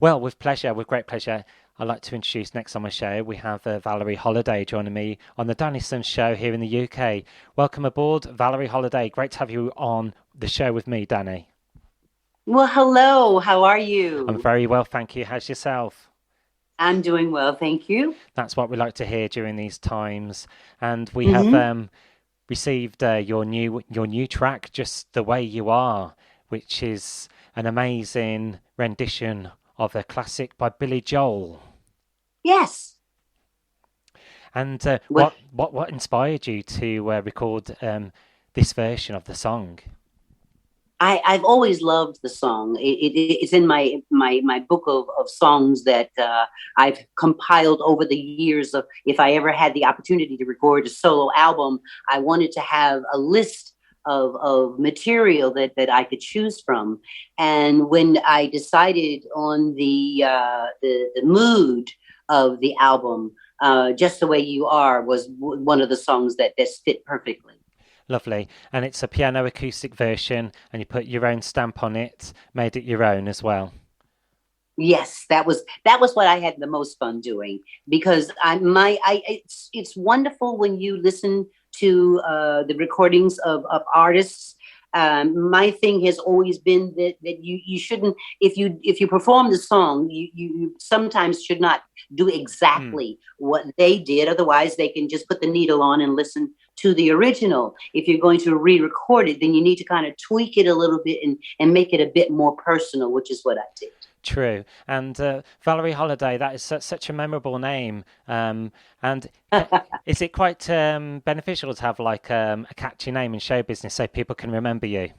Well, with pleasure, with great pleasure. I'd like to introduce next on my show. We have Valerie Holiday joining me on the Danny Sims show here in the UK. Welcome aboard, Valerie Holiday. Great to have you on the show with me, Danny. Well, hello. How are I'm you? very well, thank you. How's yourself? I'm doing well, thank you. That's what we like to hear during these times. And we have hmm received your new track, "Just the Way You Are," which is an amazing rendition of a classic by Billy Joel. Yes. And Well, what inspired you to record this version of the song? I've always loved the song. It's in my book of songs that I've compiled over the years of if I ever had the opportunity to record a solo album, I wanted to have a list of material that I could choose from. And when I decided on the mood of the album, Just the Way You Are was one of the songs that fit perfectly. Lovely. And it's a piano acoustic version, and you put your own stamp on it, made it your own as well. Yes, that was what I had the most fun doing because it's wonderful when you listen to the recordings of artists. My thing has always been that you shouldn't if you perform the song you sometimes should not do Mm, exactly what they did, otherwise they can just put the needle on and listen to the original. If you're going to re-record it, then you need to kind of tweak it a little bit and make it a bit more personal, which is what I did. true. And Valerie Holiday, that is such a memorable name. And is it quite beneficial to have like a catchy name in show business so people can remember you?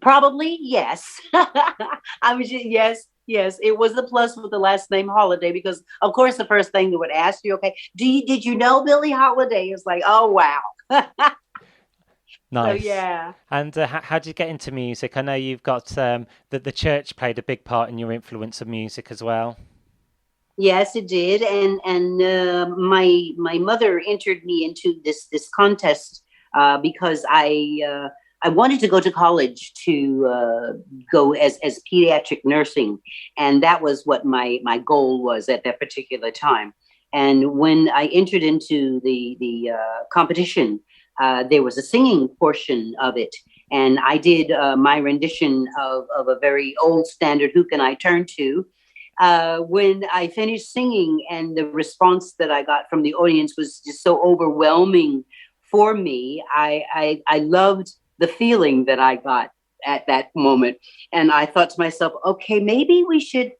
Probably, yes. Yes, yes. It was the plus with the last name Holiday because, of course, the first thing they would ask you, okay, did you know Billie Holiday? It's like, oh wow. So Nice. yeah. And how did you get into music? I know you've got that the church played a big part in your influence of music as well. Yes, it did, and my mother entered me into this contest because I wanted to go to college to go as pediatric nursing, and that was what my goal was at that particular time. And when I entered into the competition, there was a singing portion of it, and I did my rendition of a very old standard. Who can I turn to? When I finished singing and the response that I got from the audience was just so overwhelming for me, I loved the feeling that I got at that moment. And I thought to myself, okay, maybe we should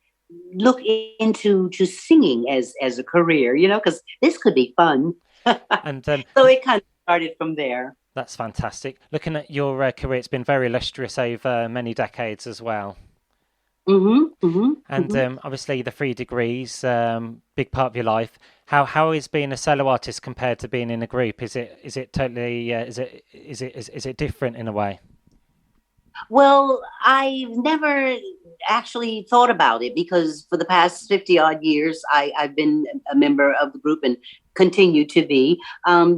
look into to singing as a career, because this could be fun. And So it kind of started from there. that's fantastic. Looking at your career, it's been very illustrious over many decades as well. And Mm-hmm. obviously, the 3 degrees, big part of your life. How is being a solo artist compared to being in a group? Is it totally is it different in a way? Well, I've never actually thought about it because for the past 50 odd years, I've been a member of the group and continue to be.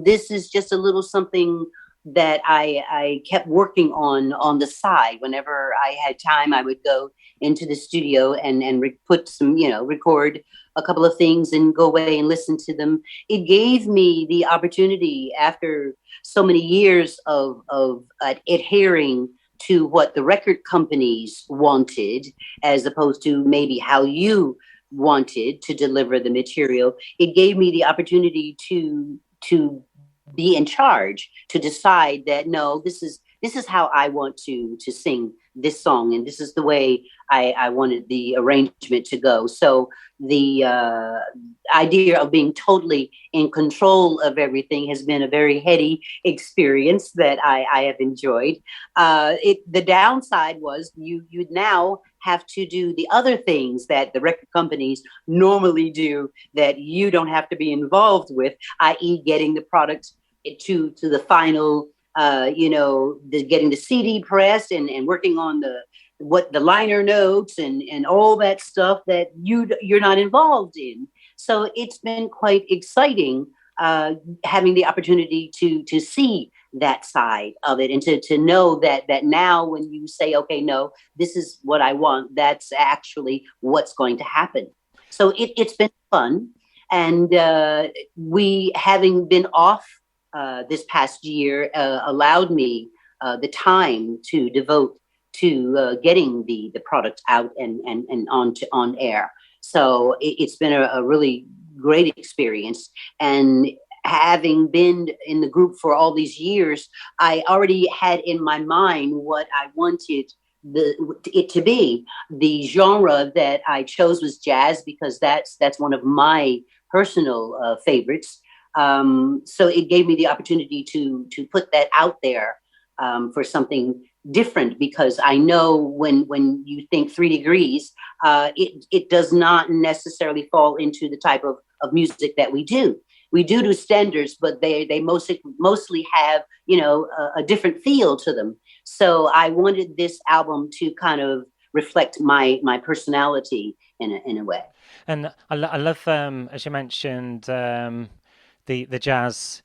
This is just a little something that I kept working on the side. Whenever I had time, I would go into the studio and put some, record a couple of things and go away and listen to them. It gave me the opportunity after so many years of adhering to what the record companies wanted, as opposed to maybe how you wanted to deliver the material. It gave me the opportunity to be in charge, to decide that no, this is how I want to sing this song, and this is the way I wanted the arrangement to go. So the idea of being totally in control of everything has been a very heady experience that I have enjoyed. The downside was you now have to do the other things that the record companies normally do that you don't have to be involved with, i.e., getting the product to the final, getting the CD pressed and working on the liner notes and all that stuff that you're not involved in. So it's been quite exciting having the opportunity to see that side of it, and to know that now when you say, okay, no, this is what I want, that's actually what's going to happen. So it's been fun. And we, having been off this past year, allowed me the time to devote to getting the product out and on air. So it's been a really great experience. And having been in the group for all these years, I already had in my mind what I wanted it to be. The genre that I chose was jazz because that's one of my personal favorites. So it gave me the opportunity to put that out there for something different, because I know when you think 3 degrees, it does not necessarily fall into the type of music that we do. We do standards, but they mostly have, a different feel to them. So I wanted this album to kind of reflect my personality in a way. And I love, as you mentioned, the jazz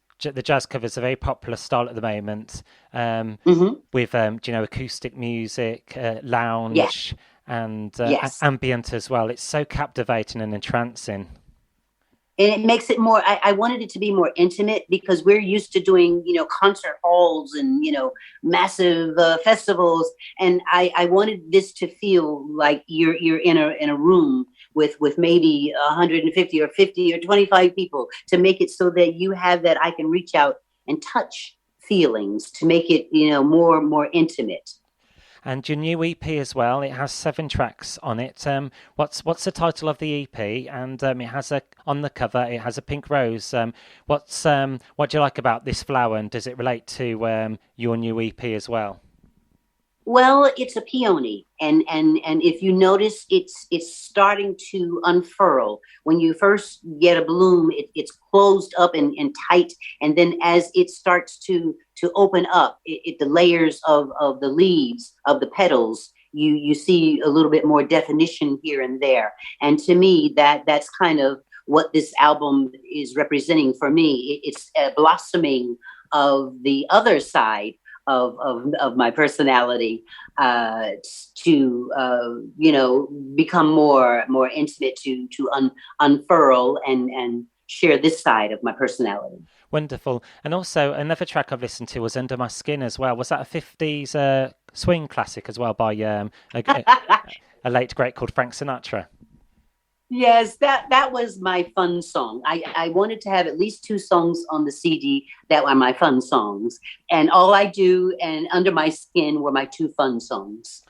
covers a very popular style at the moment, Mm-hmm. with acoustic music, Yes, lounge, and yes. ambient as well. It's so captivating and entrancing. And it makes it more, I wanted it to be more intimate, because we're used to doing, concert halls and, massive festivals. And I wanted this to feel like you're in a room with maybe 150 or 50 or 25 people, to make it so that you have that I can reach out and touch feelings, to make it, more intimate. And your new EP as well. It has 7 tracks on it. What's the title of the EP? And it has a on the cover. It has a pink rose. What do you like about this flower? And does it relate to your new EP as well? Well, it's a peony, and if you notice, it's starting to unfurl. When you first get a bloom, it's closed up and tight, and then as it starts to open up, the layers of the leaves of the petals, you see a little bit more definition here and there. And to me, that's kind of what this album is representing for me. It's a blossoming of the other side of my personality, uh, to become more intimate, to unfurl and share this side of my personality. Wonderful. And also another track I've listened to was Under My Skin as well. Was that a 50s swing classic as well by a late great called Frank Sinatra? Yes, that was my fun song. I wanted to have at least 2 songs on the CD that were my fun songs, and All I Do and Under My Skin were my 2 fun songs.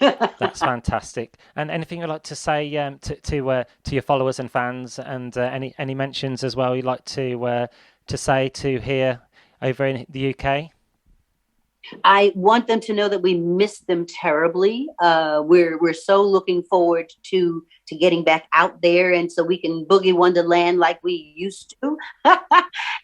That's fantastic. And anything you'd like to say to your followers and fans, and any mentions as well you'd like to say to here over in the UK? I want them to know that we miss them terribly. We're so looking forward to getting back out there, and so we can boogie Wonderland like we used to.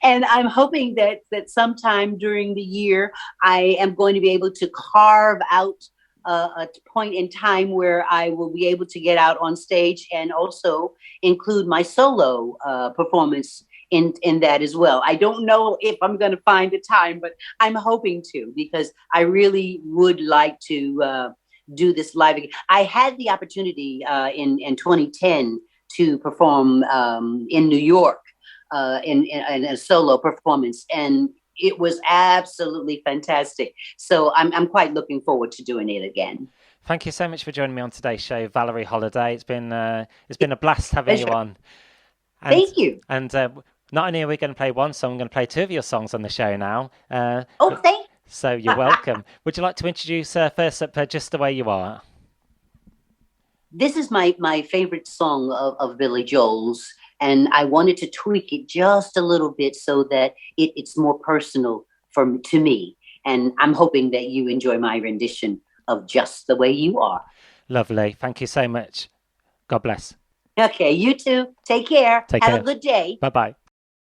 And I'm hoping that sometime during the year, I am going to be able to carve out a point in time where I will be able to get out on stage and also include my solo performance in that as well. I don't know if I'm going to find the time, but I'm hoping to, because I really would like to do this live again. I had the opportunity in 2010 to perform in New York in a solo performance, and it was absolutely fantastic. So I'm quite looking forward to doing it again. Thank you so much for joining me on today's show, Valerie Holiday. It's been a blast having you Pleasure. on. And Thank you. not only are we going to play one song, I'm going to play 2 of your songs on the show now. Oh, thank. So you're welcome. Would you like to introduce first up Just the Way You Are? This is my favorite song of Billy Joel's, and I wanted to tweak it just a little bit so that it's more personal to me. And I'm hoping that you enjoy my rendition of Just the Way You Are. Lovely. Thank you so much. God bless. Okay, you too. Take care. Take Have a care. good day. Bye bye.